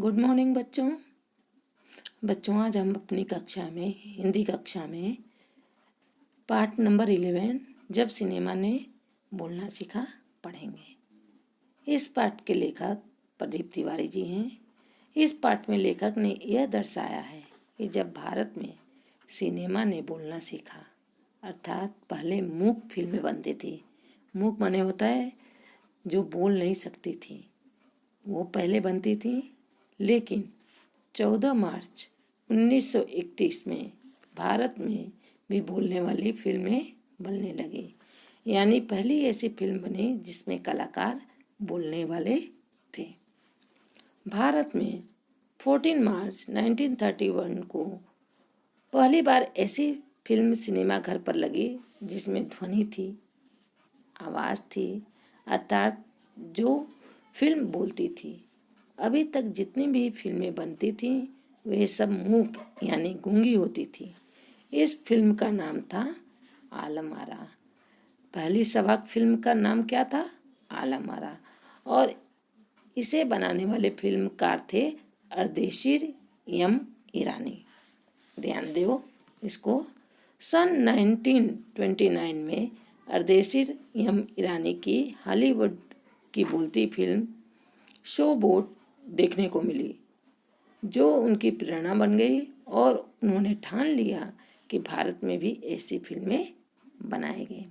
Good morning बच्चों आज हम अपनी कक्षा में हिंदी कक्षा में पार्ट नंबर 11 जब सिनेमा ने बोलना सीखा पढ़ेंगे। इस पाठ के लेखक प्रदीप तिवारी जी हैं। इस पाठ में लेखक ने यह दर्शाया है कि जब भारत में सिनेमा ने बोलना सीखा, अर्थात पहले मूक फिल्में बनती थी। मूक माने होता है जो बोल नहीं सकती थी, वो पहले बनती थी। लेकिन 14 मार्च 1931 में भारत में भी बोलने वाली फिल्में बनने लगी, यानी पहली ऐसी फिल्म बनी जिसमें कलाकार बोलने वाले थे। भारत में 14 मार्च 1931 को पहली बार ऐसी फिल्म सिनेमा घर पर लगी जिसमें ध्वनि थी, आवाज़ थी, अर्थात जो फिल्म बोलती थी। अभी तक जितनी भी फिल्में बनती थीं वे सब मूक यानी गूंगी होती थी। इस फिल्म का नाम था आलम आरा। पहली सवाक फिल्म का नाम क्या था? आलम आरा। और इसे बनाने वाले फिल्मकार थे अर्देशीर यम ईरानी। ध्यान दो इसको। सन 1929 में अर्देशीर यम ईरानी की हॉलीवुड की बोलती फिल्म शो बोट देखने को मिली, जो उनकी प्रेरणा बन गई और उन्होंने ठान लिया कि भारत में भी ऐसी फिल्में बनाएंगे।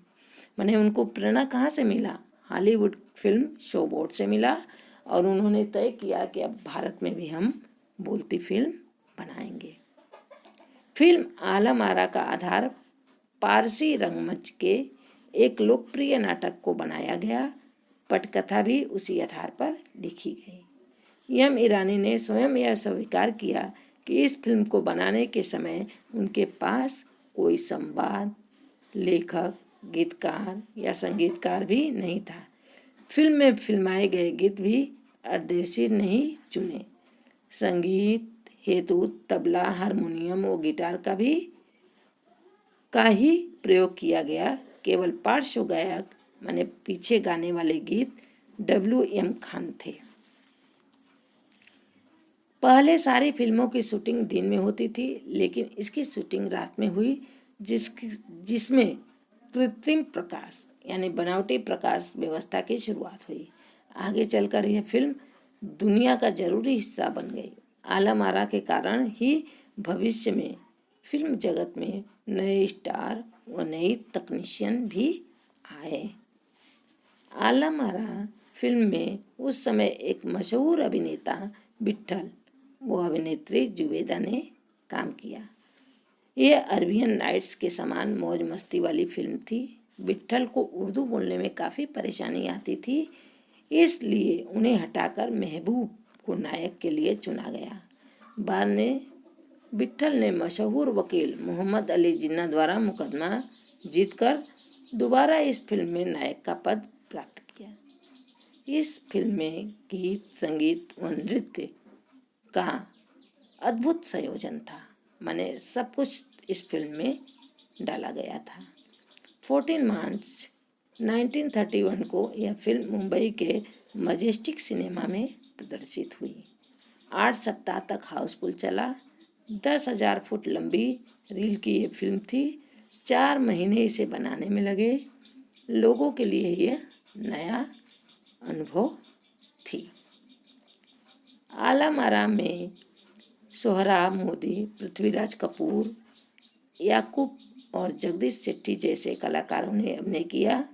माने उनको प्रेरणा कहाँ से मिला? हॉलीवुड फिल्म शो बोट से मिला और उन्होंने तय किया कि अब भारत में भी हम बोलती फिल्म बनाएंगे। फिल्म आलम आरा का आधार पारसी रंगमंच के एक लोकप्रिय नाटक को बनाया गया। पटकथा भी उसी आधार पर लिखी गई। यम ईरानी ने स्वयं यह स्वीकार किया कि इस फिल्म को बनाने के समय उनके पास कोई संवाद, लेखक, गीतकार या संगीतकार भी नहीं था। फिल्म में फिल्माए गए गीत भी अर्देशीर ने ही चुने। संगीत हेतु तबला, हारमोनियम और गिटार का ही प्रयोग किया गया। केवल पार्श्व गायक माने पीछे गाने वाले गीत W.M. खान थे। पहले सारी फिल्मों की शूटिंग दिन में होती थी, लेकिन इसकी शूटिंग रात में हुई, जिसमें कृत्रिम प्रकाश यानी बनावटी प्रकाश व्यवस्था की शुरुआत हुई। आगे चलकर यह फिल्म दुनिया का जरूरी हिस्सा बन गई। आलम आरा के कारण ही भविष्य में फिल्म जगत में नए स्टार व नई तकनीशियन भी आए। आलम आरा फिल्म में उस समय एक मशहूर अभिनेता विट्ठल वो अभिनेत्री जुबेदा ने काम किया। यह अरबियन नाइट्स के समान मौज मस्ती वाली फिल्म थी। विट्ठल को उर्दू बोलने में काफ़ी परेशानी आती थी, इसलिए उन्हें हटाकर महबूब को नायक के लिए चुना गया। बाद में विट्ठल ने मशहूर वकील मोहम्मद अली जिन्ना द्वारा मुकदमा जीतकर दोबारा इस फिल्म में नायक का पद प्राप्त किया। इस फिल्म में गीत, संगीत व नृत्य का अद्भुत संयोजन था। माने सब कुछ इस फिल्म में डाला गया था। 14 मार्च 1931 को यह फिल्म मुंबई के मजेस्टिक सिनेमा में प्रदर्शित हुई। 8 सप्ताह तक हाउसफुल चला। 10,000 फुट लंबी रील की ये फिल्म थी। 4 महीने इसे बनाने में लगे। लोगों के लिए यह नया अनुभव थी। आलम आरा में सोहराब मोदी, पृथ्वीराज कपूर, याकूब और जगदीश सेठी जैसे कलाकारों ने अभिनय किया,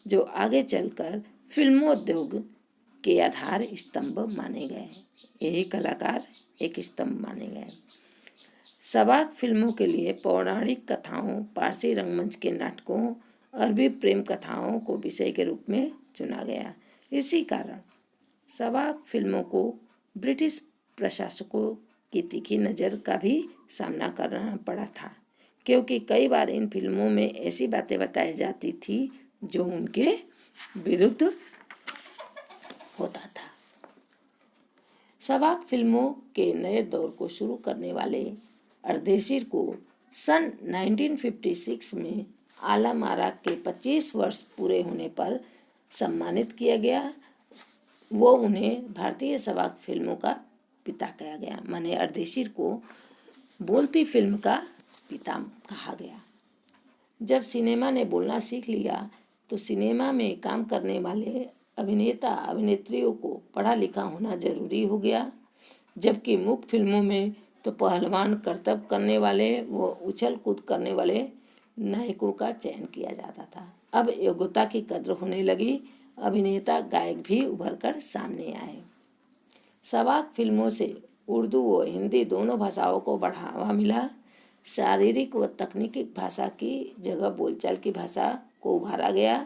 जो आगे चलकर फिल्मोद्योग के आधार स्तंभ माने गए। यही कलाकार एक स्तंभ माने गए। सबाक फिल्मों के लिए पौराणिक कथाओं, पारसी रंगमंच के नाटकों, अरबी प्रेम कथाओं को विषय के रूप में चुना गया। इसी कारण सबाक फिल्मों को ब्रिटिश प्रशासकों की तीखी नज़र का भी सामना करना पड़ा था, क्योंकि कई बार इन फिल्मों में ऐसी बातें बताई जाती थी जो उनके विरुद्ध होता था। सबाक फिल्मों के नए दौर को शुरू करने वाले अर्देशीर को सन 1956 में आलम आरा के 25 वर्ष पूरे होने पर सम्मानित किया गया। वो उन्हें भारतीय सबाक फिल्मों का पिता कहा गया, माने अर्देशीर को बोलती फिल्म का पिता कहा गया। जब सिनेमा ने बोलना सीख लिया तो सिनेमा में काम करने वाले अभिनेता अभिनेत्रियों को पढ़ा लिखा होना जरूरी हो गया, जबकि मुख्य फिल्मों में तो पहलवान, करतब करने वाले व उछल कूद करने वाले नायकों का चयन किया जाता था। अब योग्यता की कद्र होने लगी, अभिनेता गायक भी उभर कर सामने आए। सवाक फिल्मों से उर्दू व हिंदी दोनों भाषाओं को बढ़ावा मिला। शारीरिक व तकनीकी भाषा की जगह बोलचाल की भाषा को उभारा गया।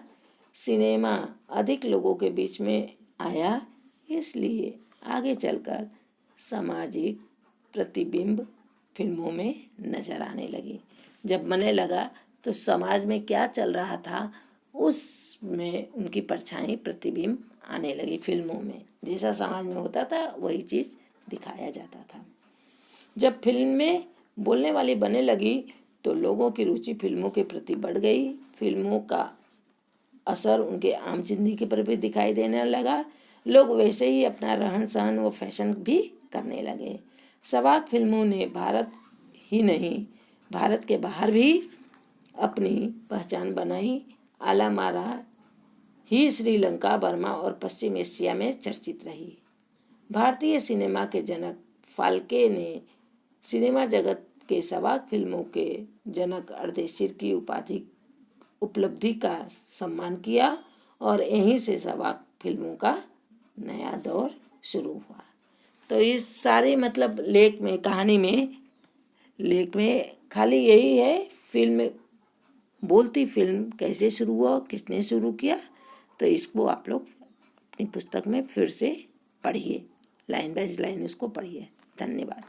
सिनेमा अधिक लोगों के बीच में आया, इसलिए आगे चलकर सामाजिक प्रतिबिंब फिल्मों में नजर आने लगी। जब बनने लगा तो समाज में क्या चल रहा था उसमें उनकी परछाई प्रतिबिंब आने लगी। फिल्मों में जैसा समाज में होता था वही चीज़ दिखाया जाता था। जब फिल्म में बोलने वाली बनने लगी तो लोगों की रुचि फिल्मों के प्रति बढ़ गई। फिल्मों का असर उनके आम जिंदगी पर भी दिखाई देने लगा। लोग वैसे ही अपना रहन सहन व फैशन भी करने लगे। सवाक फिल्मों ने भारत ही नहीं, भारत के बाहर भी अपनी पहचान बनाई। आलामारा ही श्रीलंका, बर्मा और पश्चिम एशिया में चर्चित रही। भारतीय सिनेमा के जनक फाल्के ने सिनेमा जगत के सवाक फिल्मों के जनक अर्देशीर की उपलब्धि का सम्मान किया और यहीं से सवाक फिल्मों का नया दौर शुरू हुआ। तो इस सारे मतलब लेख में, कहानी में, लेख में खाली यही है फिल्म, बोलती फिल्म कैसे शुरू हुआ, किसने शुरू किया। तो इसको आप लोग अपनी पुस्तक में फिर से पढ़िए, लाइन बाय लाइन इसको पढ़िए। धन्यवाद।